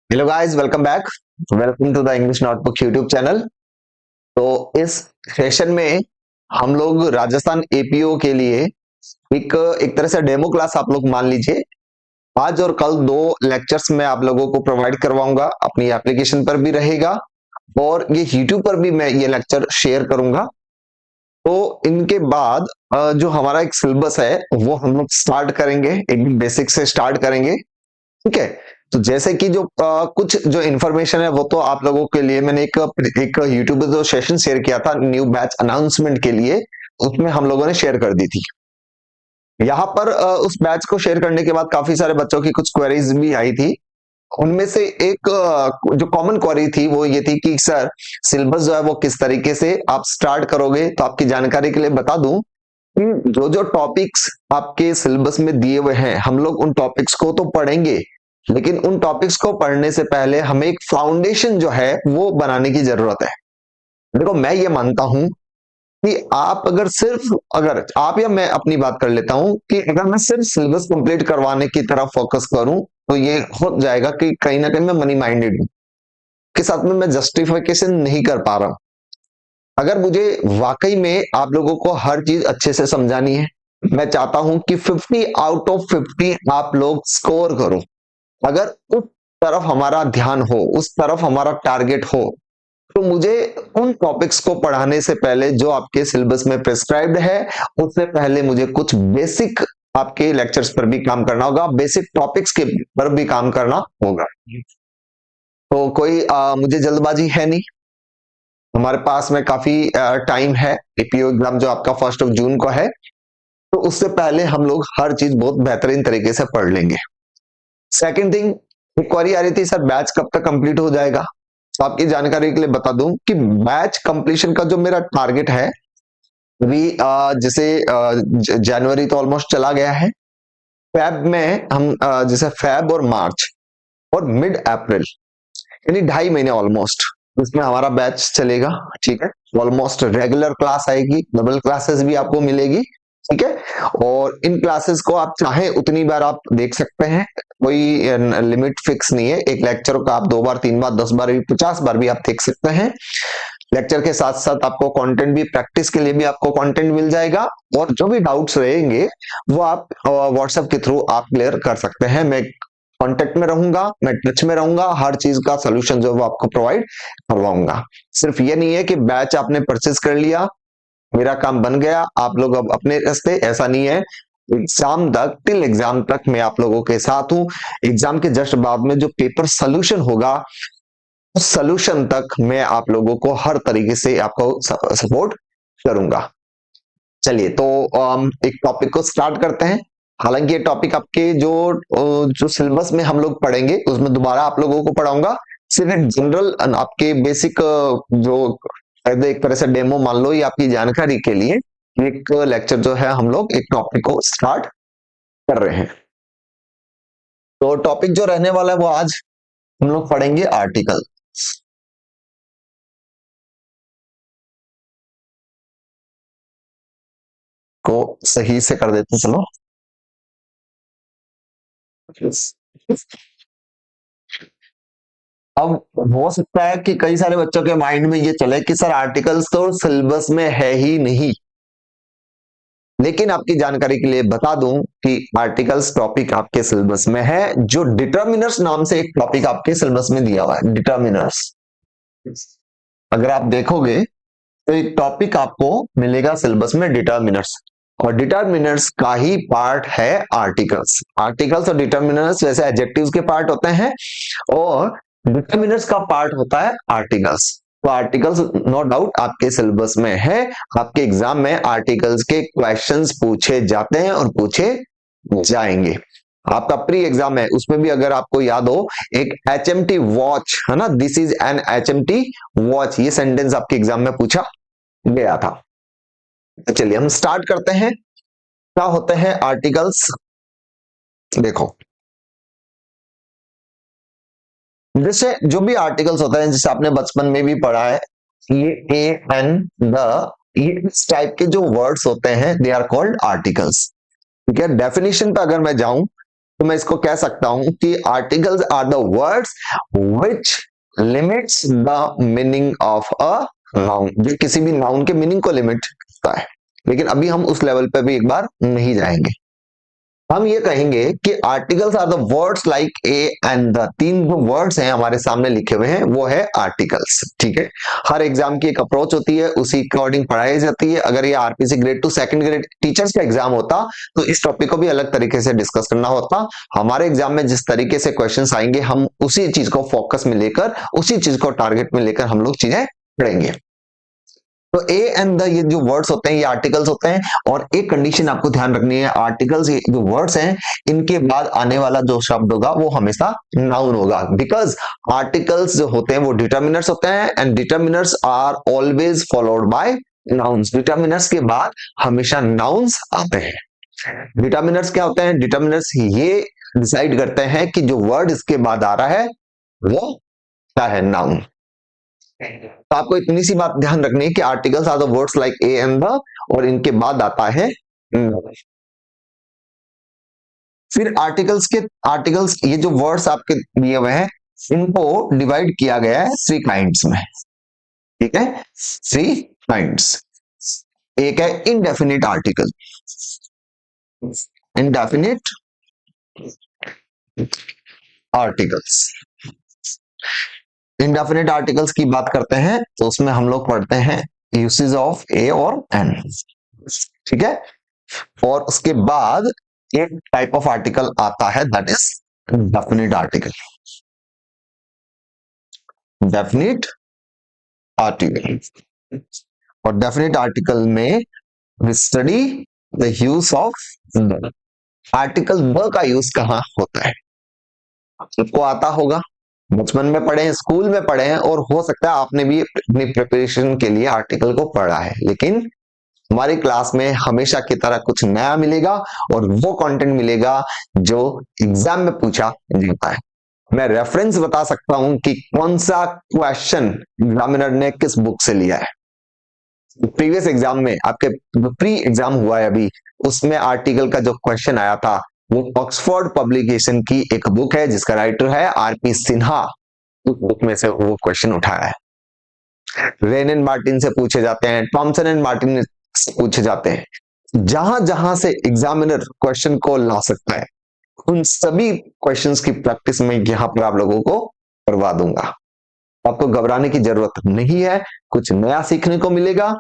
Hello guys, welcome back. Welcome to the English notebook YouTube channel. तो इस session में हम लोग राजस्थान एपीओ के लिए एक एक तरह से डेमो क्लास आप लोग मान लीजिए। आज और कल दो लेक्चर्स मैं आप लोगों को प्रोवाइड करवाऊंगा, अपनी एप्लीकेशन पर भी रहेगा और ये यूट्यूब पर भी मैं ये लेक्चर शेयर करूंगा। तो इनके बाद जो हमारा एक सिलेबस है वो हम लोग स्टार्ट करेंगे, एक बेसिक से स्टार्ट करेंगे। ठीक है। तो जैसे कि जो कुछ जो इन्फॉर्मेशन है वो तो आप लोगों के लिए मैंने एक यूट्यूब पे जो सेशन शेयर किया था न्यू बैच अनाउंसमेंट के लिए, उसमें हम लोगों ने शेयर कर दी थी। यहाँ पर उस बैच को शेयर करने के बाद काफी सारे बच्चों की कुछ क्वेरीज भी आई थी। उनमें से एक जो कॉमन क्वेरी थी वो ये थी कि सर, सिलेबस जो है वो किस तरीके से आप स्टार्ट करोगे। तो आपकी जानकारी के लिए बता दूं कि जो जो टॉपिक्स आपके सिलेबस में दिए हुए हैं हम लोग उन टॉपिक्स को तो पढ़ेंगे, लेकिन उन टॉपिक्स को पढ़ने से पहले हमें एक फाउंडेशन जो है वो बनाने की जरूरत है। देखो, मैं ये मानता हूं कि आप अगर आप या मैं अपनी बात कर लेता हूं कि अगर मैं सिर्फ सिलेबस कंप्लीट करवाने की तरफ फोकस करूं तो ये हो जाएगा कि कहीं ना कहीं मैं मनी माइंडेड हूं, के साथ में मैं जस्टिफिकेशन नहीं कर पा रहा हूं। अगर मुझे वाकई में आप लोगों को हर चीज अच्छे से समझानी है, मैं चाहता हूं कि 50 आउट ऑफ 50 आप लोग स्कोर करो। अगर उस तरफ हमारा ध्यान हो, उस तरफ हमारा टारगेट हो, तो मुझे उन टॉपिक्स को पढ़ाने से पहले जो आपके सिलेबस में प्रिस्क्राइब्ड है, उससे पहले मुझे कुछ बेसिक आपके लेक्चर्स पर भी काम करना होगा, बेसिक टॉपिक्स के पर भी काम करना होगा। तो कोई मुझे जल्दबाजी है नहीं। हमारे पास में काफी टाइम है। एपीओ एग्जाम जो आपका 1 जून को है, तो उससे पहले हम लोग हर चीज बहुत बेहतरीन तरीके से पढ़ लेंगे। सेकंड थिंग, एक क्वेरी आ रही थी, सर बैच कब तक कंप्लीट हो जाएगा। तो आपकी जानकारी के लिए बता दूं कि बैच कंप्लीशन का जो मेरा टारगेट है, अभी जैसे जनवरी तो ऑलमोस्ट चला गया है। फेब में हम जैसे फेब और मार्च और मिड अप्रैल, यानी 2.5 महीने ऑलमोस्ट इसमें हमारा बैच चलेगा। ठीक है। ऑलमोस्ट रेगुलर क्लास आएगी, डबल क्लासेस भी आपको मिलेगी। ठीक है। और इन क्लासेस को आप चाहे उतनी बार आप देख सकते हैं, कोई लिमिट फिक्स नहीं है। एक लेक्चर को आप 2 बार 3 बार 10 बार भी 50 बार भी आप देख सकते हैं। लेक्चर के साथ साथ आपको कंटेंट भी, प्रैक्टिस के लिए भी आपको कंटेंट मिल जाएगा। और जो भी डाउट्स रहेंगे वो आप व्हाट्सएप के थ्रू आप क्लियर कर सकते हैं। मैं कांटेक्ट में रहूंगा, मैं टच में रहूंगा, हर चीज का सोल्यूशन जो है वो आपको प्रोवाइड करवाऊंगा। सिर्फ ये नहीं है कि बैच आपने परचेज कर लिया, मेरा काम बन गया, आप लोग अब अपने रास्ते, ऐसा नहीं है। एग्जाम तक, टिल एग्जाम तक मैं आप लोगों के साथ हूं। एग्जाम के जस्ट बाद में जो पेपर सोल्यूशन होगा, उस सोल्यूशन तक मैं आप लोगों को हर तरीके से आपको सपोर्ट करूंगा। चलिए, तो एक टॉपिक को स्टार्ट करते हैं। हालांकि ये टॉपिक आपके जो सिलेबस में हम लोग पढ़ेंगे उसमें दोबारा आप लोगों को पढ़ाऊंगा। सिर्फ एक जनरल आपके बेसिक जो एक तरह से डेमो मान लो, ये आपकी जानकारी के लिए एक लेक्चर जो है हम लोग एक टॉपिक को स्टार्ट कर रहे हैं। तो टॉपिक जो रहने वाला है वो आज हम लोग पढ़ेंगे आर्टिकल को। सही से कर देते हैं, चलो। अब हो सकता है कि कई सारे बच्चों के माइंड में ये चले कि सर आर्टिकल्स तो सिलेबस में है ही नहीं, लेकिन आपकी जानकारी के लिए बता दूं कि आर्टिकल्स टॉपिक आपके सिलेबस में है। जो डिटर्मिनर्स नाम से एक टॉपिक आपके सिलेबस में दिया हुआ है, डिटर्मिनर्स, अगर आप देखोगे तो एक टॉपिक आपको मिलेगा सिलेबस में, डिटर्मिनर्स। और डिटर्मिनर्स का ही पार्ट है आर्टिकल्स। आर्टिकल्स और डिटर्मिनर्स वैसे एडजेक्टिव्स के पार्ट होते हैं, और डिटर्मिनर्स का पार्ट होता है आर्टिकल्स। तो आर्टिकल्स नो डाउट आपके सिलेबस में है। आपके एग्जाम में आर्टिकल्स के क्वेश्चंस पूछे जाते हैं और पूछे जाएंगे। आपका प्री एग्जाम है, उसमें भी अगर आपको याद हो, एक HMT वॉच है ना, this is an HMT watch, ये सेंटेंस आपके एग्जाम में पूछा गया था। तो चलिए हम स्टार्ट करते हैं। क्या होते हैं आर्टिकल्स, देखो। जैसे जो भी आर्टिकल्स होते हैं, जैसे आपने बचपन में भी पढ़ा है, ये ए एन द, ये इस टाइप के जो वर्ड्स होते हैं दे आर कॉल्ड आर्टिकल्स। ठीक है। डेफिनेशन पे अगर मैं जाऊं तो मैं इसको कह सकता हूं कि articles are the words which limits the meaning of a noun, जो किसी भी नाउन के मीनिंग को लिमिट करता है। लेकिन अभी हम उस लेवल पे भी एक बार नहीं जाएंगे। हम ये कहेंगे कि articles are the words like a and the. तीन जो वर्ड्स हैं हमारे सामने लिखे हुए हैं वो है आर्टिकल्स, ठीक है। हर एग्जाम की एक अप्रोच होती है, उसी अकॉर्डिंग पढ़ाई जाती है। अगर ये RPC grade 2 second grade teachers का एग्जाम होता तो इस टॉपिक को भी अलग तरीके से डिस्कस करना होता। हमारे एग्जाम में जिस तरीके से क्वेश्चंस आएंगे हम उसी चीज को फोकस में लेकर, उसी चीज को टारगेट में लेकर हम लोग चीजें पढ़ेंगे। तो ए एंड द ये जो वर्ड्स होते हैं ये आर्टिकल्स होते हैं। और एक कंडीशन आपको ध्यान रखनी है, आर्टिकल्स ये जो वर्ड्स हैं इनके बाद आने वाला जो शब्द होगा वो हमेशा नाउन होगा। बिकॉज आर्टिकल्स जो होते हैं वो डिटर्मिनर्स होते हैं and determiners are always followed by nouns. Determiners के बाद हमेशा नाउन्स आते हैं। डिटर्मिनर्स क्या होते हैं? डिटर्मिनर्स ये डिसाइड करते हैं कि जो वर्ड इसके बाद आ रहा है वो क्या है, नाउन। तो आपको इतनी सी बात ध्यान रखनी है कि articles are the words like a and the, और इनके बाद आता है न। फिर आर्टिकल्स ये जो वर्ड्स आपके दिए हुए हैं इनको डिवाइड किया गया है 3 काइंड्स में, ठीक है। 3 काइंड्स। एक है indefinite article. Indefinite articles. Indefinite articles की बात करते हैं तो उसमें हम लोग पढ़ते हैं यूसेज ऑफ ए और एन, ठीक है। और उसके बाद एक टाइप ऑफ आर्टिकल आता है that is definite article. Definite article. और डेफिनिट आर्टिकल में we study the use of the. Article the का यूज कहां होता है आपको आता होगा, बचपन में पढ़े हैं, स्कूल में पढ़े हैं, और हो सकता है आपने भी अपनी प्रिपरेशन के लिए आर्टिकल को पढ़ा है। लेकिन हमारी क्लास में हमेशा की तरह कुछ नया मिलेगा और वो कंटेंट मिलेगा जो एग्जाम में पूछा जाता है। मैं रेफरेंस बता सकता हूं कि कौन सा क्वेश्चन एग्जामिनर ने किस बुक से लिया है। प्रीवियस एग्जाम में आपके प्री एग्जाम हुआ है अभी, उसमें आर्टिकल का जो क्वेश्चन आया था वो ऑक्सफोर्ड पब्लिकेशन की एक बुक है जिसका राइटर है आरपी सिन्हा। उस बुक में से वो क्वेश्चन उठाया है। रेन एंड मार्टिन से पूछे जाते हैं, थॉमसन एंड मार्टिन से पूछे जाते हैं। जहां जहां से एग्जामिनर क्वेश्चन को ला सकता है उन सभी क्वेश्चंस की प्रैक्टिस में यहां पर आप लोगों को करवा दूंगा। आपको घबराने की जरूरत नहीं है, कुछ नया सीखने को मिलेगा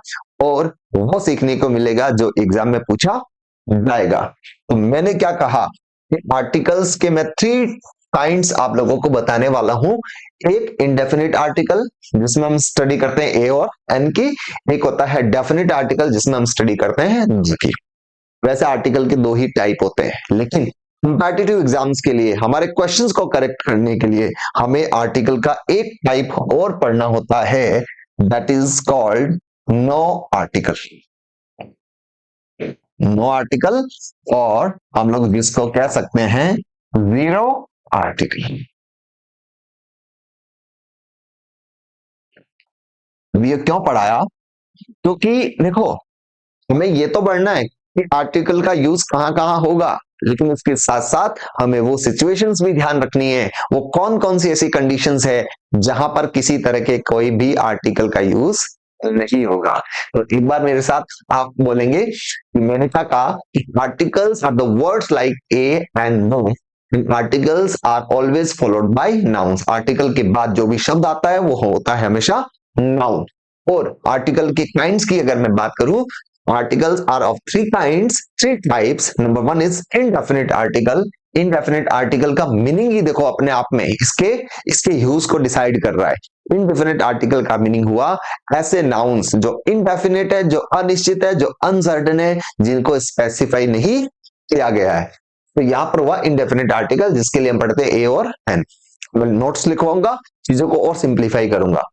और वो सीखने को मिलेगा जो एग्जाम में पूछा जाएगा। तो मैंने क्या कहा कि आर्टिकल्स के मैं 3 काइंड्स आप लोगों को बताने वाला हूं। एक इंडेफिनिट आर्टिकल जिसमें हम स्टडी करते हैं ए और एन की, एक होता है डेफिनिट आर्टिकल जिसमें हम स्टडी करते हैं जी की। वैसे आर्टिकल के 2 ही टाइप होते हैं, लेकिन कंपैटिटिव एग्जाम्स के लिए हमारे क्वेश्चंस को करेक्ट करने के लिए हमें आर्टिकल का एक टाइप और पढ़ना होता है, that is called no article. No article, और हम लोग जिसको कह सकते हैं जीरो आर्टिकल। ये क्यों पढ़ाया? क्योंकि देखो हमें ये तो पढ़ना है कि आर्टिकल का यूज कहां कहां होगा, लेकिन उसके साथ साथ हमें वो सिचुएशंस भी ध्यान रखनी है, वो कौन कौन सी ऐसी कंडीशंस है जहां पर किसी तरह के कोई भी आर्टिकल का यूज नहीं होगा। तो एक बार मेरे साथ आप बोलेंगे कि मैंने क्या कहा कि articles are the words like a and no, articles are always followed by nouns. Article के बाद जो भी शब्द आता है वो होता है हमेशा नाउन। और आर्टिकल के काइंड्स की अगर मैं बात करूं, articles are of 3 kinds, 3 types. Number 1 is indefinite article. Indefinite article का मीनिंग ही देखो अपने आप में इसके यूज को डिसाइड कर रहा है। इनडेफिनिट आर्टिकल का मीनिंग हुआ ऐसे नाउन्स जो इनडेफिनिट है, जो अनिश्चित है, जो अनसर्टेन है, जिनको स्पेसिफाई नहीं किया गया है। तो यहां पर हुआ इनडेफिनिट आर्टिकल, जिसके लिए हम पढ़ते हैं ए और एन। मैं नोट्स लिखवाऊंगा, चीजों को और सिंप्लीफाई करूंगा।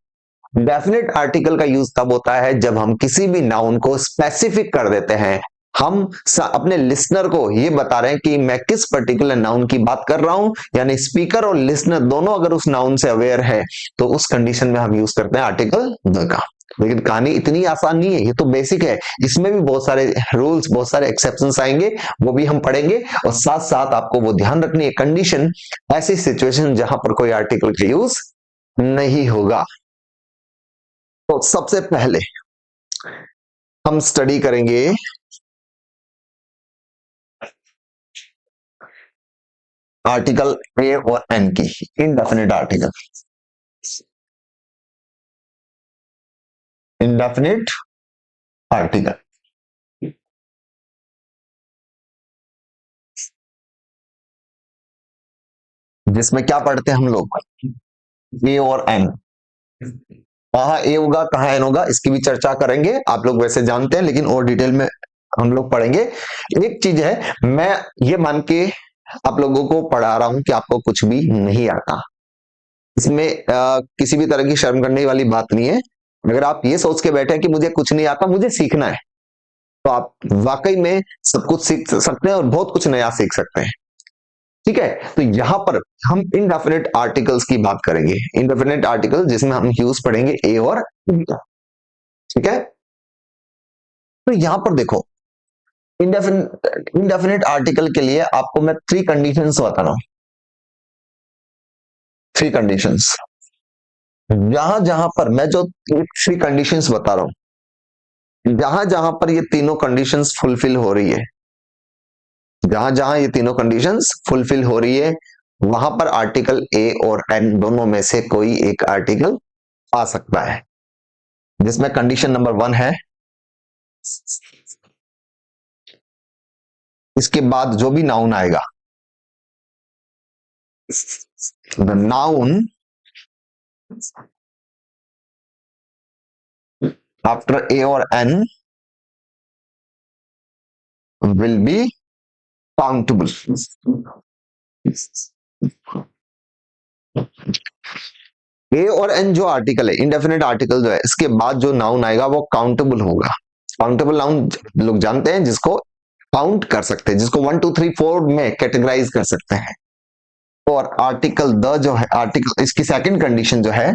डेफिनेट आर्टिकल का यूज तब होता है जब हम किसी भी नाउन को स्पेसिफिक कर देते हैं। हम अपने लिसनर को ये बता रहे हैं कि मैं किस पर्टिकुलर नाउन की बात कर रहा हूं, यानी स्पीकर और लिसनर दोनों अगर उस नाउन से अवेयर है तो उस कंडीशन में हम यूज करते हैं आर्टिकल द का। लेकिन कहानी इतनी आसान नहीं है, ये तो बेसिक है। इसमें भी बहुत सारे रूल्स, बहुत सारे एक्सेप्शंस आएंगे, वो भी हम पढ़ेंगे। और साथ साथ आपको वो ध्यान रखनी है, कंडीशन, ऐसी सिचुएशन जहां पर कोई आर्टिकल का यूज नहीं होगा। तो सबसे पहले हम स्टडी करेंगे आर्टिकल ए और एन की, इनडेफिनिट आर्टिकल, इनडेफिनिट आर्टिकल। जिसमें क्या पढ़ते हैं हम लोग, ए और एन। कहाँ ए होगा कहाँ एन होगा इसकी भी चर्चा करेंगे, आप लोग वैसे जानते हैं, लेकिन और डिटेल में हम लोग पढ़ेंगे। एक चीज है, मैं ये मान के आप लोगों को पढ़ा रहा हूं कि आपको कुछ भी नहीं आता। इसमें किसी भी तरह की शर्म करने वाली बात नहीं है। अगर आप ये सोच के बैठे हैं कि मुझे कुछ नहीं आता, मुझे सीखना है, तो आप वाकई में सब कुछ सीख सकते हैं और बहुत कुछ नया सीख सकते हैं। ठीक है, तो यहां पर हम इनडेफिनिट आर्टिकल्स की बात करेंगे, इनडेफिनिट आर्टिकल जिसमें हम यूज पढ़ेंगे ए और बी का। ठीक है, तो यहां पर देखो, इनडेफिनिट आर्टिकल के लिए आपको मैं 3 कंडीशंस बता रहा हूं। 3 कंडीशंस, जहां जहां पर मैं जो 3 कंडीशंस बता रहा हूं, जहां जहां पर ये तीनों कंडीशंस फुलफिल हो रही है, जहां जहां ये तीनों कंडीशंस फुलफिल हो रही है, वहां पर आर्टिकल ए और एन दोनों में से कोई एक आर्टिकल आ सकता है। जिसमें कंडीशन नंबर 1 है, इसके बाद जो भी नाउन आएगा, द नाउन आफ्टर ए और एन विल बी काउंटेबल। ए और एन जो आर्टिकल है, इंडेफिनिट आर्टिकल जो है, इसके बाद जो नाउन आएगा वो काउंटेबल होगा। काउंटेबल नाउन लोग जानते हैं, जिसको काउंट कर सकते हैं, जिसको 1 2 3 4 में कैटेगराइज कर सकते हैं। और आर्टिकल द जो है, आर्टिकल इसकी सेकंड कंडीशन जो है,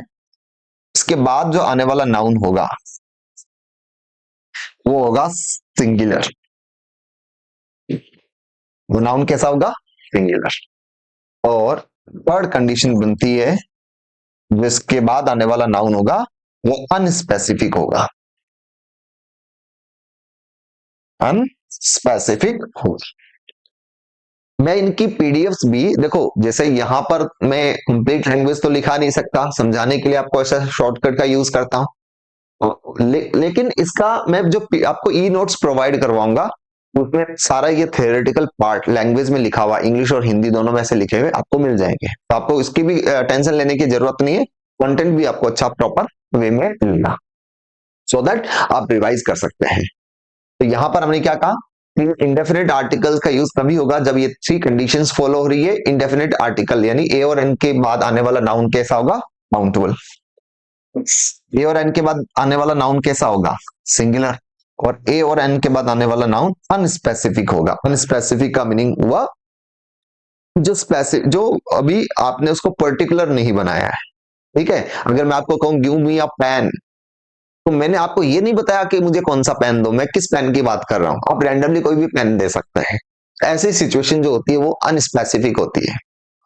इसके बाद जो आने वाला नाउन होगा वो होगा सिंगुलर। वो नाउन कैसा होगा, सिंगुलर। और थर्ड कंडीशन बनती है, जिसके बाद आने वाला नाउन होगा वो अनस्पेसिफिक होगा, अनस्पेसिफिक होगा। मैं इनकी पीडीएफ्स भी देखो, जैसे यहां पर मैं कंप्लीट लैंग्वेज तो लिखा नहीं सकता, समझाने के लिए आपको ऐसा शॉर्टकट का यूज करता हूं। लेकिन इसका मैं जो आपको ई नोट्स प्रोवाइड करवाऊंगा, उसमें सारा ये थियोरेटिकल पार्ट लैंग्वेज में लिखा हुआ, इंग्लिश और हिंदी दोनों में से लिखे हुए आपको मिल जाएंगे। तो आपको इसकी भी टेंशन लेने की जरूरत नहीं है, कंटेंट भी आपको अच्छा प्रॉपर वे में मिलेगा, सो दैट आप रिवाइज कर सकते हैं। तो यहां पर हमने क्या कहा, इंडेफिनिट आर्टिकल्स का यूज तभी होगा जब ये 3 कंडीशंस फॉलो हो रही है। इंडेफिनिट आर्टिकल यानी ए और एन के बाद आने वाला नाउन कैसा होगा, काउंटेबल। ए और एन के बाद आने वाला नाउन कैसा होगा, सिंगुलर। और ए और एन के बाद आने वाला नाउन अनस्पेसिफिक होगा। अनस्पेसिफिक का मीनिंग हुआ जो स्पेसिफिक, जो अभी आपने उसको पर्टिकुलर नहीं बनाया है। ठीक है, अगर मैं आपको कहूं गिव मी अ पेन, तो मैंने आपको ये नहीं बताया कि मुझे कौन सा पेन दो, मैं किस पेन की बात कर रहा हूं। आप रैंडमली कोई भी पेन दे सकते हैं। ऐसी सिचुएशन जो होती है वो अनस्पेसिफिक होती है।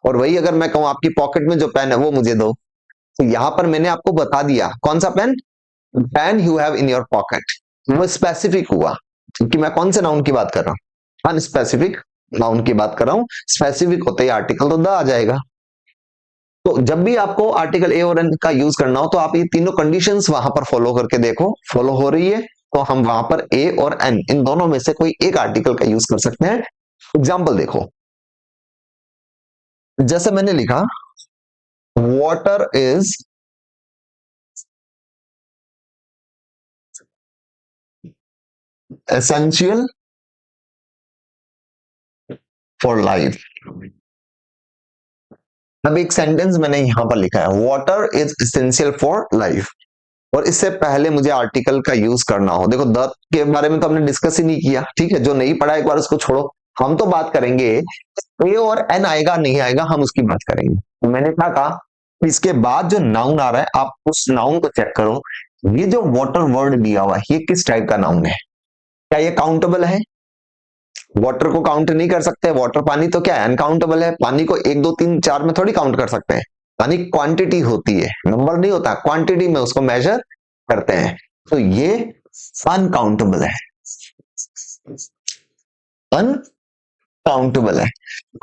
और वही अगर मैं कहूं आपकी पॉकेट में जो पेन है वो मुझे दो, तो यहां पर मैंने आपको बता दिया कौन सा pen, pen you have in your pocket, वो स्पेसिफिक हुआ, क्योंकि मैं कौन से नाउन की बात कर रहा हूं, अनस्पेसिफिक नाउन की बात कर रहा हूं। स्पेसिफिक होते ही आर्टिकल तो द आ जाएगा। तो जब भी आपको आर्टिकल ए और एन का यूज करना हो, तो आप ये तीनों कंडीशंस वहां पर फॉलो करके देखो, फॉलो हो रही है तो हम वहां पर ए और एन इन दोनों में से कोई एक आर्टिकल का यूज कर सकते हैं। एग्जाम्पल देखो, जैसे मैंने लिखा water is essential for life. अब एक सेंटेंस मैंने यहां पर लिखा है, water is essential for life, और इससे पहले मुझे आर्टिकल का यूज करना हो। देखो द के बारे में तो हमने डिस्कस ही नहीं किया, ठीक है, जो नहीं पढ़ा एक बार उसको छोड़ो। हम तो बात करेंगे ए और एन आएगा नहीं आएगा, हम उसकी बात करेंगे। तो मैंने क्या कहा, इसके बाद जो नाउन आ रहा है आप उस नाउन को चेक करो ये जो वाटर वर्ड दिया हुआ है ये किस टाइप का नाउन है? क्या ये काउंटेबल है? वाटर को काउंट नहीं कर सकते? वाटर पानी तो क्या है, अनकाउंटेबल है। पानी को एक दो तीन चार में थोड़ी काउंट कर सकते हैं। पानी क्वांटिटी होती है, नंबर नहीं होता, क्वांटिटी में उसको मेजर करते हैं। तो ये अनकाउंटेबल है, अनकाउंटेबल है।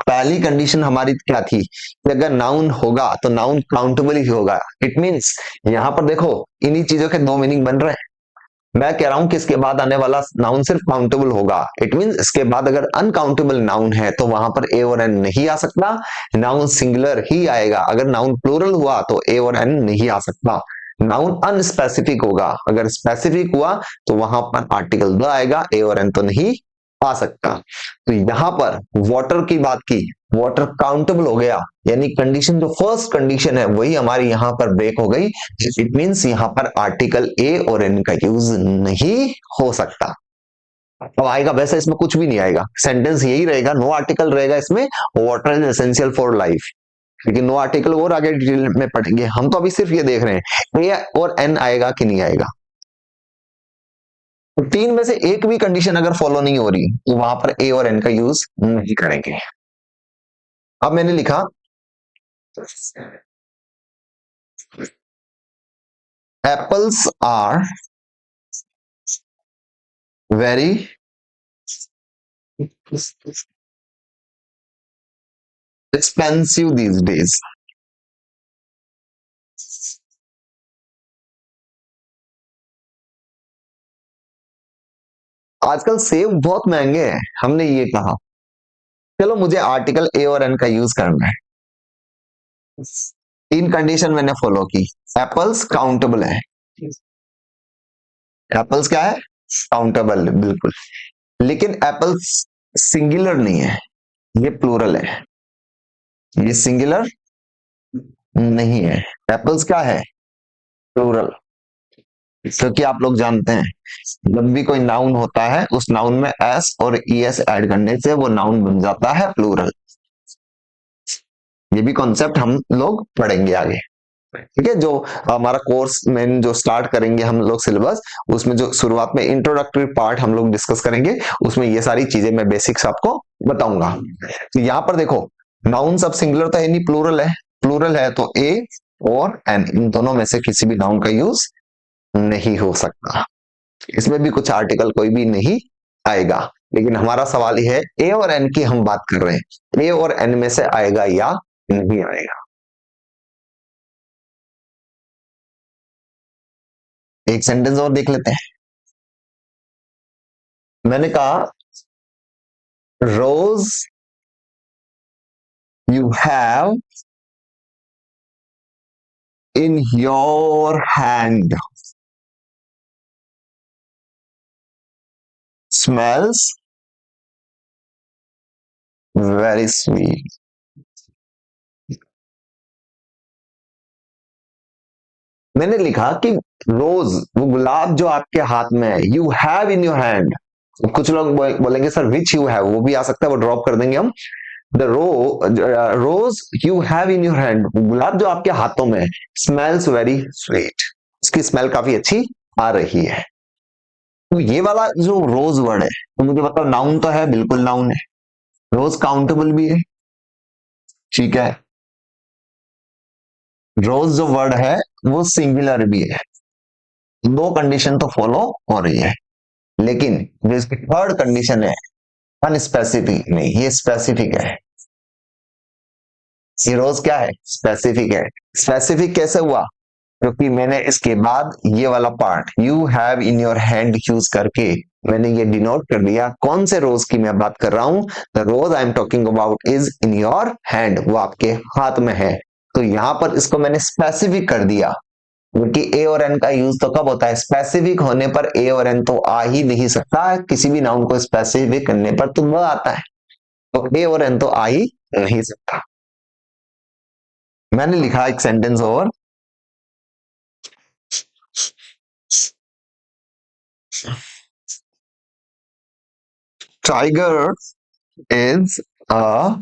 पहली कंडीशन हमारी क्या थी कि अगर नाउन होगा तो नाउन काउंटेबल ही होगा। इट मींस यहां पर देखो इन्हीं चीजों के दो मीनिंग बन रहे हैं। मैं कह रहा हूं कि इसके बाद आने वाला नाउन सिर्फ काउंटेबल होगा। इट मींस इसके बाद अगर अनकाउंटेबल नाउन है तो वहां पर ए और एन नहीं आ सकता, नाउन सिंगुलर ही आएगा। अगर नाउन प्लूरल हुआ तो ए और एन नहीं आ सकता। नाउन अनस्पेसिफिक होगा, अगर स्पेसिफिक हुआ तो वहां पर आर्टिकल द आएगा, ए और एन तो नहीं आ सकता। तो यहां पर वाटर की बात की, वाटर काउंटेबल हो गया, यानी कंडीशन जो फर्स्ट कंडीशन है वही हमारी यहां पर ब्रेक हो गई। इट मींस यहां पर आर्टिकल ए और एन का यूज नहीं हो सकता। अब आएगा वैसे इसमें कुछ भी नहीं आएगा, सेंटेंस यही रहेगा, नो आर्टिकल रहेगा इसमें, water is essential for life. लेकिन नो आर्टिकल और आगे डिटेल में पढ़ेंगे, हम तो अभी सिर्फ ये देख रहे हैं ए और एन आएगा कि नहीं आएगा। तो तीन में से एक भी कंडीशन अगर फॉलो नहीं हो रही तो वहां पर ए और एन का यूज नहीं करेंगे। अब मैंने लिखा apples are very expensive these days. आजकल सेब बहुत महंगे हैं, हमने ये कहा। चलो मुझे आर्टिकल ए और एन का यूज करना है। तीन कंडीशन मैंने फॉलो की। एप्पल्स काउंटेबल है, एप्पल्स क्या है, काउंटेबल बिल्कुल। लेकिन एप्पल्स सिंगुलर नहीं है, ये प्लूरल है, ये सिंगुलर नहीं है। एप्पल्स क्या है, प्लूरल। क्योंकि आप लोग जानते हैं जब भी कोई नाउन होता है उस नाउन में एस और ई एस ऐड करने से वो नाउन बन जाता है प्लूरल। ये भी कॉन्सेप्ट हम लोग पढ़ेंगे आगे। ठीक है, जो हमारा कोर्स में जो स्टार्ट करेंगे हम लोग सिलेबस, उसमें जो शुरुआत में इंट्रोडक्टरी पार्ट हम लोग डिस्कस करेंगे, उसमें ये सारी चीजें मैं बेसिक्स आपको बताऊंगा। तो यहाँ पर देखो नाउन सब सिंगुलर तो है नहीं, प्लूरल है। प्लूरल है तो ए और एन इन दोनों में से किसी भी नाउन का यूज नहीं हो सकता। इसमें भी कुछ आर्टिकल कोई भी नहीं आएगा। लेकिन हमारा सवाल यह है ए और एन की हम बात कर रहे हैं, ए और एन में से आएगा या नहीं आएगा। एक सेंटेंस और देख लेते हैं। मैंने कहा rose you have in your hand smells very sweet. मैंने लिखा कि रोज वो गुलाब जो आपके हाथ में है, you have in your hand. कुछ लोग बोलेंगे सर विच यू हैव, वो भी आ सकता है, वो ड्रॉप कर देंगे हम। The rose you have in your hand, गुलाब जो आपके हाथों में है, स्मेल्स वेरी स्वीट, उसकी स्मेल काफी अच्छी आ रही है। तो ये वाला जो रोज वर्ड है, तो मुझे बताओ नाउन तो है, बिल्कुल नाउन है। रोज काउंटेबल भी है, ठीक है। रोज जो वर्ड है वो सिंगुलर भी है। दो कंडीशन तो फॉलो हो रही है। लेकिन जो इसकी थर्ड कंडीशन है अनस्पेसिफिक नहीं, ये स्पेसिफिक है। ये रोज क्या है, स्पेसिफिक है। स्पेसिफिक कैसे हुआ, क्योंकि मैंने इसके बाद ये वाला part you have in your hand use करके मैंने ये डिनोट कर दिया कौन से रोज की मैं बात कर रहा हूं। The rose I am talking about is in your hand, वो आपके हाथ में है। तो यहां पर इसको मैंने स्पेसिफिक कर दिया, क्योंकि ए और एन का यूज तो कब होता है, स्पेसिफिक होने पर। ए और एन तो आ ही नहीं सकता, किसी भी नाउन को स्पेसिफिक करने पर तो वह आता है। तो ए और एन तो आ ही नहीं सकता। मैंने लिखा एक सेंटेंस और, tiger is a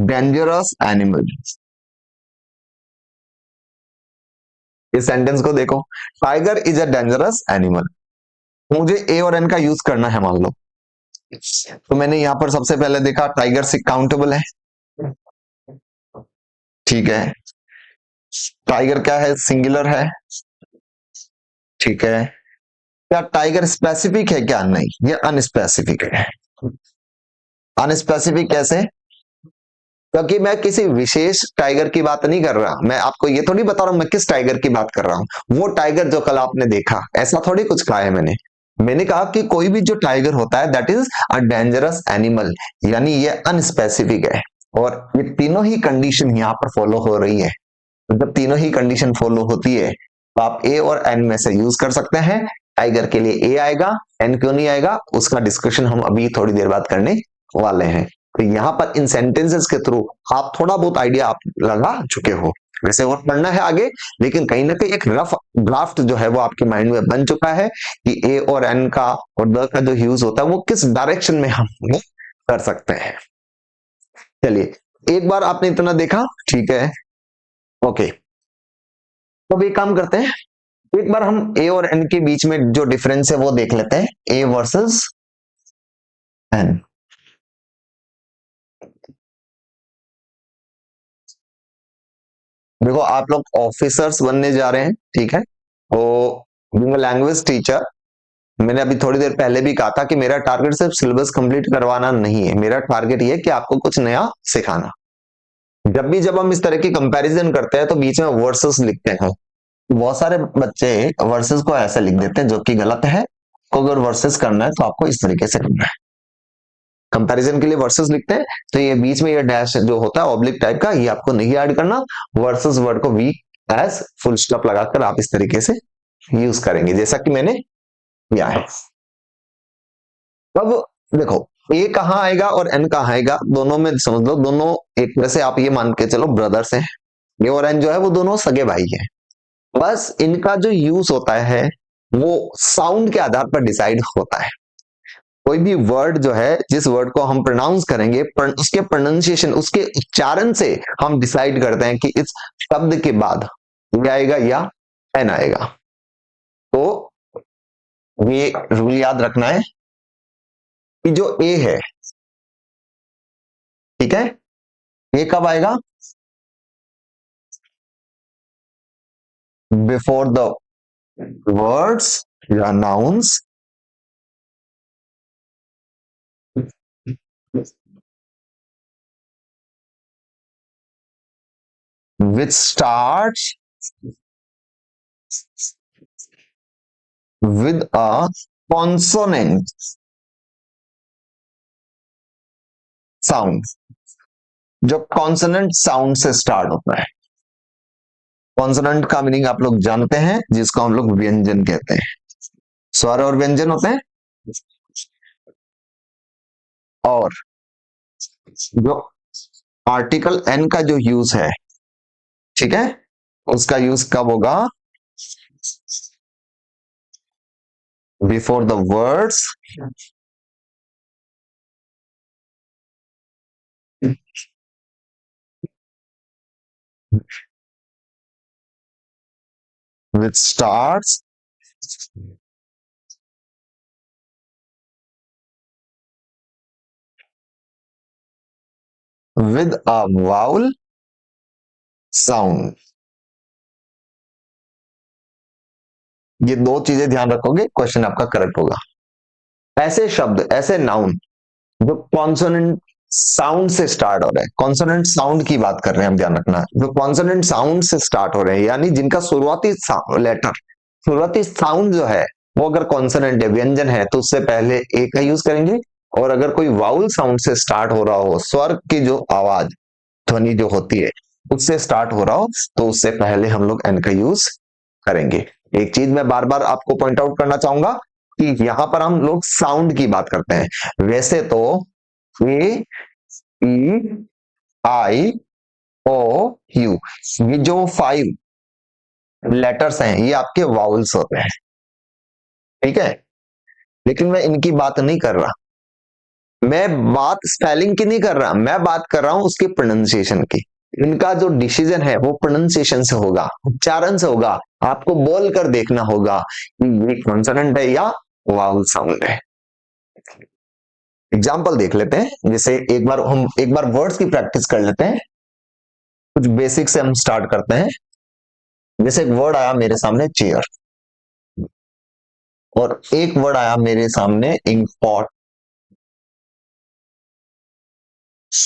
dangerous animal. इस सेंटेंस को देखो, tiger is a dangerous animal. मुझे ए और एन का यूज करना है मान लो, तो मैंने यहां पर सबसे पहले देखा टाइगर से काउंटेबल है, ठीक है। टाइगर क्या है, सिंगुलर है, ठीक है। क्या टाइगर स्पेसिफिक है क्या, नहीं, ये अनस्पेसिफिक है। अनस्पेसिफिक कैसे, क्योंकि मैं किसी विशेष टाइगर की बात नहीं कर रहा, मैं आपको ये थोड़ी बता रहा हूं मैं किस टाइगर की बात कर रहा हूं, वो टाइगर जो कल आपने देखा, ऐसा थोड़ी कुछ कहा है मैंने। मैंने कहा कि कोई भी जो टाइगर होता है that is a dangerous animal, यानी ये अनस्पेसिफिक है। और ये तीनों ही कंडीशन यहाँ पर फॉलो हो रही है। तो जब तीनों ही कंडीशन फॉलो होती है तो आप ए और एन में से यूज कर सकते हैं। टाइगर के लिए ए आएगा, एन क्यों नहीं आएगा उसका डिस्कशन हम अभी थोड़ी देर बाद करने वाले हैं। तो यहाँ पर इन सेंटेंसेस के थ्रू आप थोड़ा बहुत आइडिया आप लगा चुके हो, वैसे और पढ़ना है आगे, लेकिन कहीं ना कहीं एक रफ ड्राफ्ट जो है वो आपके माइंड में बन चुका है कि ए और एन का और द का जो यूज होता है वो किस डायरेक्शन में हम कर सकते हैं। चलिए, एक बार आपने इतना देखा, ठीक है, ओके। तो अब एक काम करते हैं, एक बार हम ए और एन के बीच में जो डिफरेंस है वो देख लेते हैं, ए वर्सेस एन। देखो आप लोग ऑफिसर्स बनने जा रहे हैं, ठीक है, तो बीइंग लैंग्वेज टीचर मैंने अभी थोड़ी देर पहले भी कहा था कि मेरा टारगेट सिर्फ सिलेबस कंप्लीट करवाना नहीं है, मेरा टारगेट ये है कि आपको कुछ नया सिखाना। जब हम इस तरह की कंपैरिजन करते हैं तो बीच में वर्सेस लिखते हैं, बहुत सारे बच्चे वर्सेस को ऐसे लिख देते हैं जो कि गलत है। तो अगर वर्सेस करना है तो आपको इस तरीके से करना है, कंपैरिजन के लिए वर्सेस लिखते हैं तो ये बीच में ये डैश जो होता है ऑब्लिक टाइप का, ये आपको नहीं ऐड करना। वर्सेस वर्ड को वी एज फुल स्टॉप लगाकर आप इस तरीके से यूज करेंगे जैसा कि मैंने किया है। अब देखो, ए कहाँ आएगा और एन कहाँ आएगा, दोनों में समझ लो, दोनों एक तरह से आप ये मान के चलो ब्रदर्स हैं। ए और एन जो है वो दोनों सगे भाई हैं, बस इनका जो यूज होता है वो साउंड के आधार पर डिसाइड होता है। कोई भी वर्ड जो है, जिस वर्ड को हम प्रोनाउंस करेंगे उसके प्रोनाउंसिएशन, उसके उच्चारण से हम डिसाइड करते हैं कि इस शब्द के बाद ये आएगा या एन आएगा। तो ये रूल याद रखना है कि जो ए है, ठीक है, ये कब आएगा, बिफोर द वर्ड्स या nouns which starts with a consonant sound, जो कॉन्सोनेंट साउंड से स्टार्ट होता है। कॉन्सोनेंट का मीनिंग आप लोग जानते हैं, जिसको हम लोग व्यंजन कहते हैं, स्वर और व्यंजन होते हैं। और जो आर्टिकल एन का जो यूज है, ठीक है, उसका यूज कब होगा, before the words which starts with a vowel sound. ये दो चीजें ध्यान रखोगे, क्वेश्चन आपका करेक्ट होगा। ऐसे शब्द, ऐसे नाउन जो कॉन्सोनेंट साउंड से स्टार्ट हो रहे हैं, कॉन्सोनेंट साउंड की बात कर रहे हैं हम, ध्यान रखना, जो कॉन्सोनेंट साउंड से स्टार्ट हो रहे हैं, यानी जिनका शुरुआती लेटर, शुरुआती साउंड जो है वो अगर कॉन्सोनेंट है, व्यंजन है, तो उससे पहले ए का यूज करेंगे। और अगर कोई वाउल साउंड से स्टार्ट हो रहा हो, स्वर की जो आवाज, ध्वनि जो होती है उससे स्टार्ट हो रहा हो, तो उससे पहले हम लोग एन का यूज करेंगे। एक चीज मैं बार बार आपको पॉइंट आउट करना चाहूंगा कि यहां पर हम लोग साउंड की बात करते हैं, वैसे तो ए ई आई ओ यू, ये जो 5 लेटर्स हैं ये आपके वाउल्स होते हैं, ठीक है। लेकिन मैं इनकी बात नहीं कर रहा, मैं बात स्पेलिंग की नहीं कर रहा, मैं बात कर रहा हूं उसके प्रोनाउंसिएशन की। इनका जो डिसीजन है वो प्रोनाउंसिएशन से होगा, उच्चारण से होगा। आपको बोल कर देखना होगा कि ये कॉन्सोनेंट है या वावल साउंड है। एग्जाम्पल देख लेते हैं, जैसे एक बार वर्ड्स की प्रैक्टिस कर लेते हैं। कुछ बेसिक से हम स्टार्ट करते हैं। जैसे एक वर्ड आया मेरे सामने चेयर, और एक वर्ड आया मेरे सामने इंक पॉट,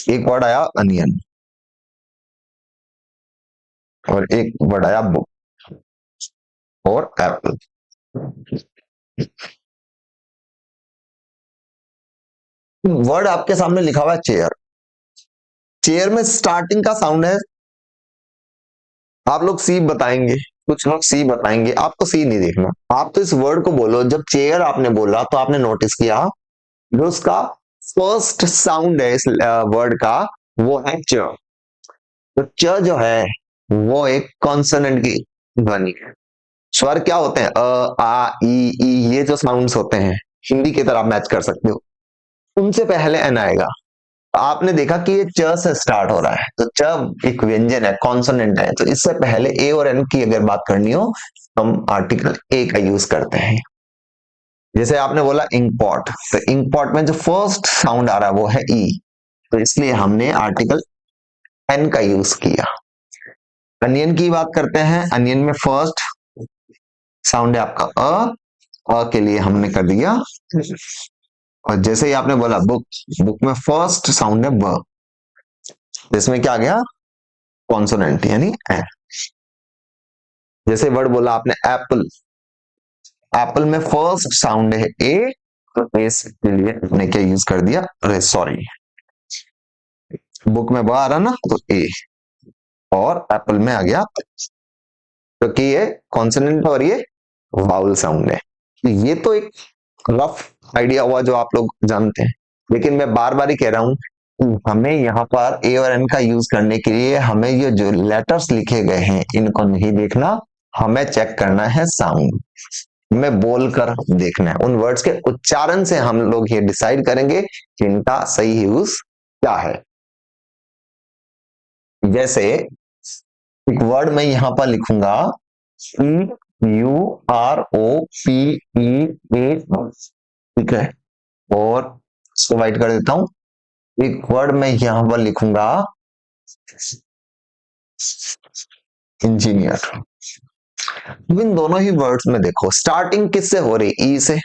एक वर्ड आया अनियन, और एक वर्ड आया बुक और एप्पल। वर्ड आपके सामने लिखा हुआ है चेयर। चेयर में स्टार्टिंग का साउंड है, आप लोग सी बताएंगे, कुछ लोग सी बताएंगे, आपको सी नहीं देखना। आप तो इस वर्ड को बोलो। जब चेयर आपने बोला तो आपने नोटिस किया जो उसका फर्स्ट साउंड है इस वर्ड का, वो है च। तो च जो है वो एक कॉन्सोनेंट की ध्वनि है। स्वर क्या होते हैं? अ, आ, ई, ये जो साउंड्स होते हैं हिंदी की तरह मैच कर सकते हो, उनसे पहले एन आएगा। आपने देखा कि ये च से स्टार्ट हो रहा है, तो च एक व्यंजन है, कॉन्सोनेंट है, तो इससे पहले ए और एन की अगर बात करनी हो हम आर्टिकल ए का यूज करते हैं। जैसे आपने बोला इंक पॉट, तो इंक पॉट में जो फर्स्ट साउंड आ रहा है वो है ई, तो इसलिए हमने आर्टिकल एन का यूज किया। अनियन की बात करते हैं, अनियन में फर्स्ट साउंड है आपका अ के लिए हमने कर दिया। और जैसे ही आपने बोला बुक, बुक में फर्स्ट साउंड है ब, जिसमें क्या आ गया? कॉन्सोनेंट यानी ए। जैसे वर्ड बोला आपने एप्पल, एप्पल में फर्स्ट साउंड है ए, तो इसके लिए हमने क्या यूज कर दिया? अरे सॉरी, बुक में ब आ रहा ना, तो ए, और एप्पल में आ गया, क्योंकि ये कॉन्सोनेंट और ये वाउल साउंड है। तो ये तो एक रफ आइडिया हुआ जो आप लोग जानते हैं, लेकिन मैं बार बार ही कह रहा हूं कि हमें यहाँ पर ए और एन का यूज करने के लिए हमें ये जो लेटर्स लिखे गए हैं इनको नहीं देखना, हमें चेक करना है साउंड में, बोलकर देखना है। उन वर्ड्स के उच्चारण से हम लोग ये डिसाइड करेंगे कि इनका सही यूज क्या है। जैसे एक वर्ड मैं यहां पर लिखूंगा CUROPEA, ठीक है, और इसको वाइट कर देता हूं। एक वर्ड मैं यहां पर लिखूंगा इंजीनियर। इन दोनों ही वर्ड्स में देखो स्टार्टिंग किससे हो रही? ई से।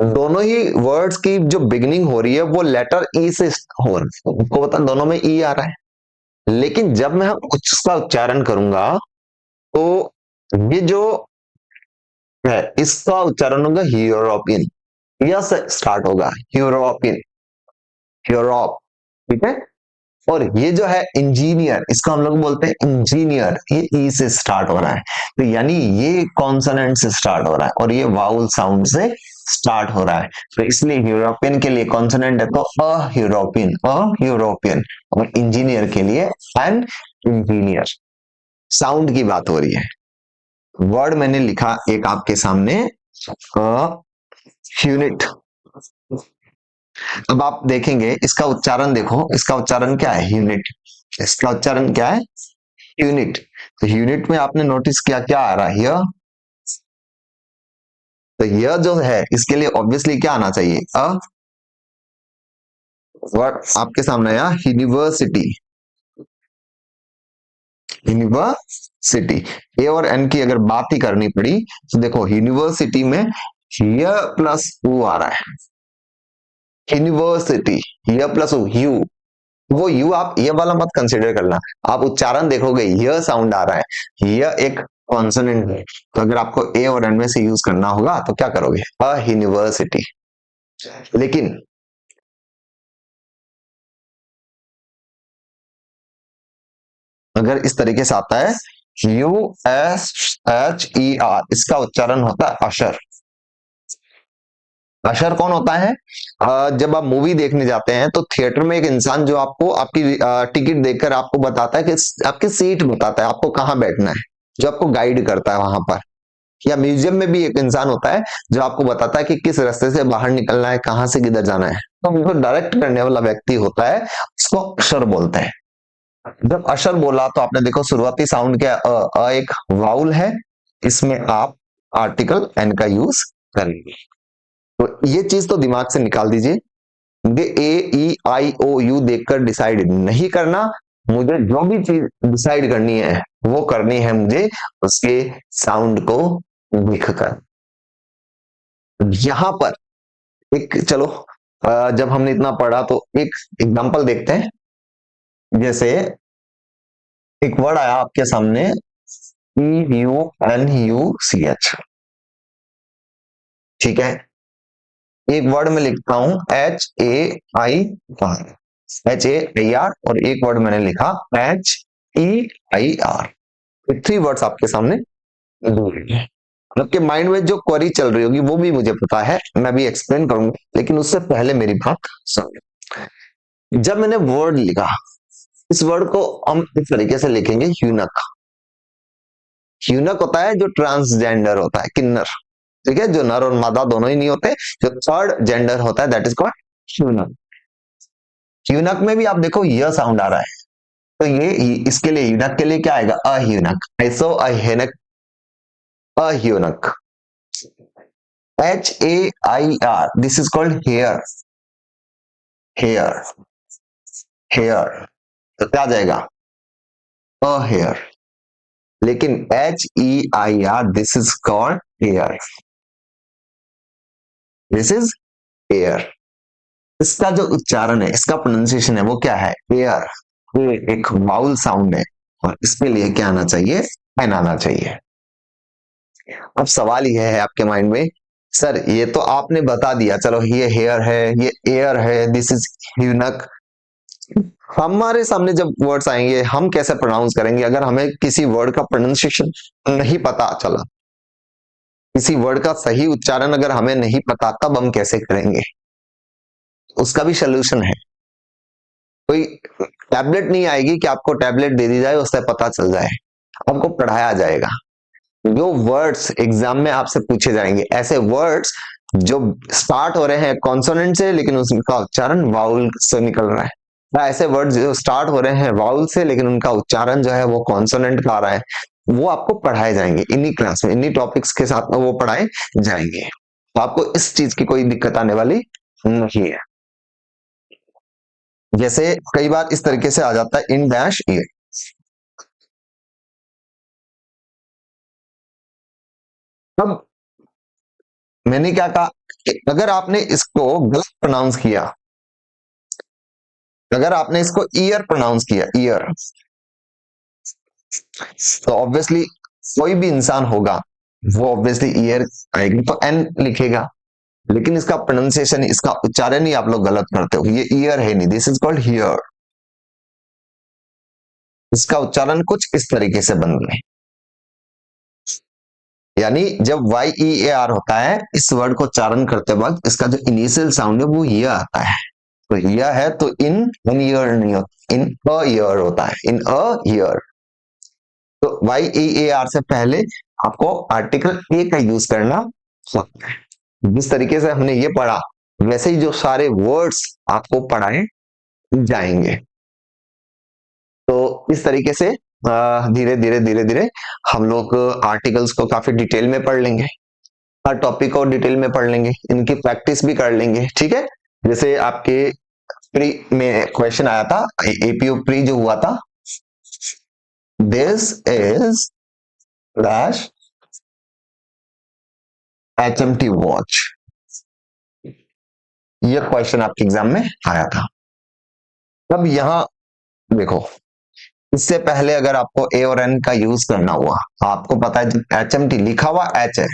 दोनों ही वर्ड्स की जो बिगिनिंग हो रही है वो लेटर ई से हो रही है, आपको पता दोनों में ई आ रहा है। लेकिन जब मैं उसका उच्चारण करूंगा तो ये जो है इसका उच्चारण होगा यूरोपियन, यह से स्टार्ट होगा, यूरोपियन, यूरोप, ठीक है। और ये जो है इंजीनियर, इसको हम लोग बोलते हैं इंजीनियर, ये ई से स्टार्ट हो रहा है, तो यानी ये कॉन्सोनेंट से स्टार्ट हो रहा है और ये वाउल साउंड से स्टार्ट हो रहा है। तो इसलिए यूरोपियन के लिए कॉन्सोनेंट है तो अ यूरोपियन, अ यूरोपियन, और इंजीनियर के लिए एन इंजीनियर। साउंड की बात हो रही है। वर्ड मैंने लिखा एक आपके सामने यूनिट। अब आप देखेंगे इसका उच्चारण, देखो इसका उच्चारण क्या है? यूनिट। इसका उच्चारण क्या है? यूनिट। तो यूनिट में आपने नोटिस किया क्या आ रहा है? यह, तो यह जो है इसके लिए ऑब्वियसली क्या आना चाहिए? अ। वर्ड आपके सामने आया यूनिवर्सिटी, यूनिवर्सिटी। ए और एन की अगर बात ही करनी पड़ी तो देखो यूनिवर्सिटी में य प्लस ऊ आ रहा है, यूनिवर्सिटी, य प्लस यू। वो यू आप ये वाला मत कंसिडर करना, आप उच्चारण देखोगे यह साउंड आ रहा है, यह एक कॉन्सोनेंट है, तो अगर आपको ए और एन में से यूज करना होगा तो क्या करोगे? A university. लेकिन अगर इस तरीके से आता है USHER, इसका उच्चारण होता है अशर। अशर कौन होता है? जब आप मूवी देखने जाते हैं तो थिएटर में एक इंसान जो आपको आपकी टिकट देखकर आपको बताता है कि आपकी सीट बताता है आपको कहाँ बैठना है, जो आपको गाइड करता है वहां पर। या म्यूजियम में भी एक इंसान होता है जो आपको बताता है कि किस रास्ते से बाहर निकलना है, कहाँ से किधर जाना है। तो उनको डायरेक्ट करने वाला व्यक्ति होता है, उसको अक्षर बोलते हैं। जब अशर बोला तो आपने देखो शुरुआती साउंड क्या है, एक वाउल है, इसमें आप आर्टिकल एन का यूज करेंगे। तो ये चीज तो दिमाग से निकाल दीजिए। मुझे ए ई आई ओ यू देखकर डिसाइड नहीं करना, मुझे जो भी चीज डिसाइड करनी है वो करनी है मुझे उसके साउंड को देखकर। यहां पर एक चलो, जब हमने इतना पढ़ा तो एक एग्जांपल देखते हैं। जैसे एक वर्ड आया आपके सामने, CUNUCH, ठीक है। एक वर्ड में लिखता हूं HAIR, HAIR, और एक वर्ड मैंने लिखा HEIR। थ्री वर्ड्स आपके सामने दिए हैं। आपके माइंड में जो क्वेरी चल रही होगी वो भी मुझे पता है, मैं भी एक्सप्लेन करूंगा, लेकिन उससे पहले मेरी बात सुन। जब मैंने वर्ड लिखा, इस वर्ड को हम इस तरीके से लिखेंगे ह्यूनक। ह्यूनक होता है जो ट्रांसजेंडर होता है, किन्नर, ठीक है, जो नर और मादा दोनों ही नहीं होते, जो थर्ड जेंडर होता है दैट इज कॉल्ड ह्यूनक। ह्यूनक में भी आप देखो यह साउंड आ रहा है, तो ये इसके लिए ह्यूनक के लिए क्या आएगा, अह्यूनक। ऐसो अह्यूनक, अह्यूनक, HAIR, this is called hair, hair, hair, तो क्या आ जाएगा, अ हेयर। लेकिन HEIR, this is called heir, this is air. इसका जो उच्चारण है, इसका प्रोनाउंसिएशन है वो क्या है, एयर। ये एक वाउल साउंड है और इसके लिए क्या आना चाहिए, एन आना चाहिए। अब सवाल यह है आपके माइंड में, सर ये तो आपने बता दिया, चलो ये हेयर है, ये एयर है, दिस इज ह्यूनक, हमारे सामने जब वर्ड्स आएंगे हम कैसे प्रोनाउंस करेंगे अगर हमें किसी वर्ड का प्रोनाउंसिएशन नहीं पता चला, किसी वर्ड का सही उच्चारण अगर हमें नहीं पता, तब हम कैसे करेंगे। उसका भी सोल्यूशन है। कोई टैबलेट नहीं आएगी कि आपको टैबलेट दे दी जाए उससे पता चल जाए, आपको पढ़ाया जाएगा। जो वर्ड्स एग्जाम में आपसे पूछे जाएंगे, ऐसे वर्ड्स जो स्टार्ट हो रहे हैं कॉन्सोनेंट से लेकिन उनका उच्चारण वाउल से निकल रहा है, या ऐसे वर्ड्स जो स्टार्ट हो रहे हैं वाउल से लेकिन उनका उच्चारण जो है वो कॉन्सोनेंट का आ रहा है, वो आपको पढ़ाए जाएंगे इन्हीं क्लास में, इन्हीं टॉपिक्स के साथ में वो पढ़ाए जाएंगे। तो आपको इस चीज की कोई दिक्कत आने वाली नहीं है। जैसे कई बार इस तरीके से आ जाता है इन डैश ईयर। अब मैंने क्या कहा कि अगर आपने इसको गलत प्रोनाउंस किया, अगर आपने इसको ईयर प्रोनाउंस किया, ईयर, तो ऑब्वियसली कोई भी इंसान होगा वो ऑब्वियसली ईयर आएगी तो एन लिखेगा, लेकिन इसका प्रोनाउंसिएशन, इसका उच्चारण ही आप लोग गलत करते हो, ये ईयर है नहीं, दिस इज कॉल्ड हियर। इसका उच्चारण कुछ इस तरीके से बन गए, यानी जब YEAR होता है इस वर्ड को उच्चारण करते वक्त इसका जो इनिशियल साउंड है वो ये आता है, तो यह है तो इन ईयर नहीं होता, इन अ ईयर होता है, इन अ ईयर। तो YEAR से पहले आपको आर्टिकल ए का यूज करना होता है। जिस तरीके से हमने ये पढ़ा वैसे ही जो सारे वर्ड्स आपको पढ़ाए जाएंगे। तो इस तरीके से धीरे धीरे धीरे धीरे हम लोग आर्टिकल्स को काफी डिटेल में पढ़ लेंगे, हर टॉपिक को डिटेल में पढ़ लेंगे, इनकी प्रैक्टिस भी कर लेंगे, ठीक है। जैसे आपके प्री में क्वेश्चन आया था, APU प्री जो हुआ था, this is dash HMT watch, ये क्वेश्चन आपके एग्जाम में आया था। अब यहां देखो, इससे पहले अगर आपको ए और एन का यूज करना हुआ, आपको पता है जब HMT लिखा हुआ एच है,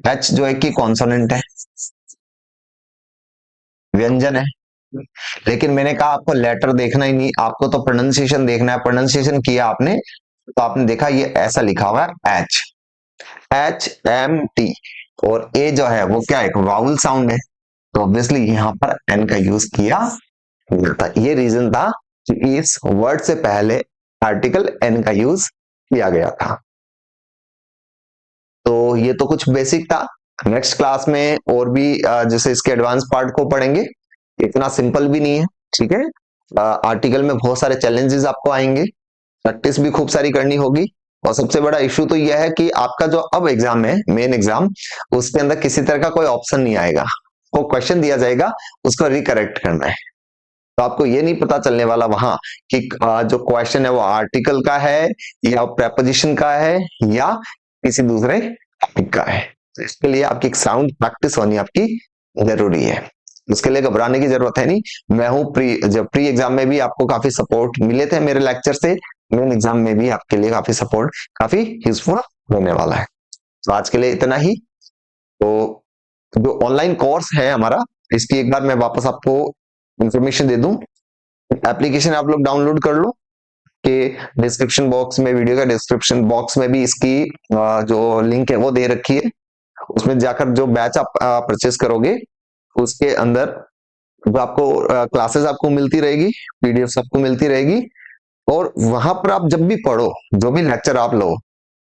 एच जो है कि कॉन्सोनेंट है, व्यंजन है, लेकिन मैंने कहा आपको लेटर देखना ही नहीं, आपको तो प्रोनाउंसिएशन देखना है। प्रोनाउंसिएशन किया आपने तो आपने देखा ये ऐसा लिखा हुआ है एच, HMT, और ए जो है वो क्या है, एक वाउल साउंड है, तो ऑब्वियसली यहाँ पर एन का यूज किया जाता है। ये रीजन था कि इस वर्ड से पहले आर्टिकल एन का यूज किया गया था। तो ये तो कुछ बेसिक था। नेक्स्ट क्लास में और भी जैसे इसके एडवांस पार्ट को पढ़ेंगे, इतना सिंपल भी नहीं है, ठीक है। आर्टिकल में बहुत सारे चैलेंजेस आपको आएंगे, प्रैक्टिस भी खूब सारी करनी होगी। और सबसे बड़ा इशू तो यह है कि आपका जो अब एग्जाम है, मेन एग्जाम, उसके अंदर किसी तरह का कोई ऑप्शन नहीं आएगा, वो क्वेश्चन दिया जाएगा, उसको रिकरेक्ट करना है। तो आपको ये नहीं पता चलने वाला वहां कि जो क्वेश्चन है वो आर्टिकल का है या प्रेपोजिशन का है या किसी दूसरे टॉपिक का है। तो इसके लिए आपकी एक साउंड प्रैक्टिस होनी आपकी जरूरी है। उसके लिए घबराने की जरूरत है नहीं। मैं हूँ जब प्री एग्जाम में भी आपको काफी सपोर्ट मिले थे मेरे लेक्चर से, मेन एग्जाम में भी आपके लिए काफी सपोर्ट, काफी यूजफुल होने वाला है। तो आज के लिए इतना ही। तो जो ऑनलाइन कोर्स है हमारा, इसकी एक बार मैं वापस आपको इंफॉर्मेशन दे दूं। एप्लीकेशन आप लोग डाउनलोड कर लो, कि डिस्क्रिप्शन बॉक्स में, वीडियो का डिस्क्रिप्शन बॉक्स में भी इसकी जो लिंक है वो दे रखी है। उसमें जाकर जो बैच आप परचेस करोगे, उसके अंदर जो आपको क्लासेस आपको मिलती रहेगी, पीडीएफ आपको मिलती रहेगी। और वहां पर आप जब भी पढ़ो, जो भी लेक्चर आप लो,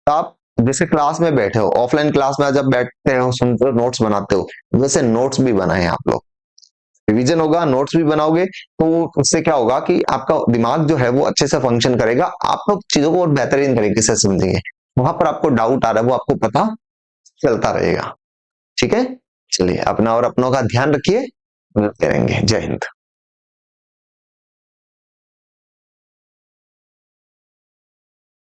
आप जैसे क्लास में बैठे हो, ऑफलाइन क्लास में जब बैठते हो, सुनते हो, नोट्स बनाते हो, वैसे नोट्स भी बनाए आप लोग। रिवीजन होगा, नोट्स भी बनाओगे, तो उससे क्या होगा कि आपका दिमाग जो है वो अच्छे से फंक्शन करेगा, आप लोग चीजों को और बेहतरीन तरीके से समझेंगे। वहां पर आपको डाउट आ रहा है वो आपको पता चलता रहेगा। ठीक है, चलिए अपना और अपनों का ध्यान रखिए, मिलते रहेंगे। जय हिंद।